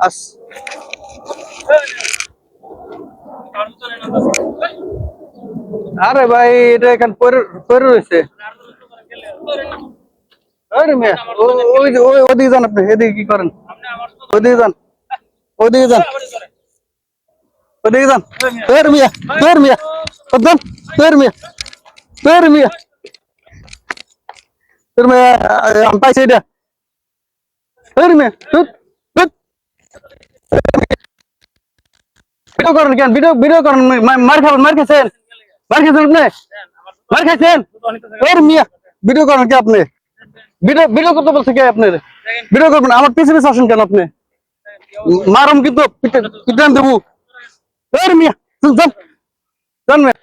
আস আরে ভাই এটা এখান পরে পরে রয়েছে। আরে মিয়া ওদিকে যান, আপনি এদিকে কি করেন? ওদিকে যান, ওদিকে যান, ওদিকে যান। তোর মিয়া, তোর মিয়া, যান, তোর মিয়া, তোর মিয়া, তোর মিয়া, আমি পাইছি এটা। তোর মিয়া, ভিডিও করেন কেন? ভিডিও ভিডিও করেন, মার খাবেন, মার খেয়েছেন, মার খেয়েছেন আপনি, মার খাইছেন। তোর মিয়া, ভিডিও করেন কি আপনি? ভিডিও ভিডিও করতে বলছে কে আপনার? ভিডিও করবেন, আমার পিছে পিছে আসেন কেন আপনি? মারুম কিন্তু পিটান দেবো। তোর মিয়া, যান, যান মিয়া।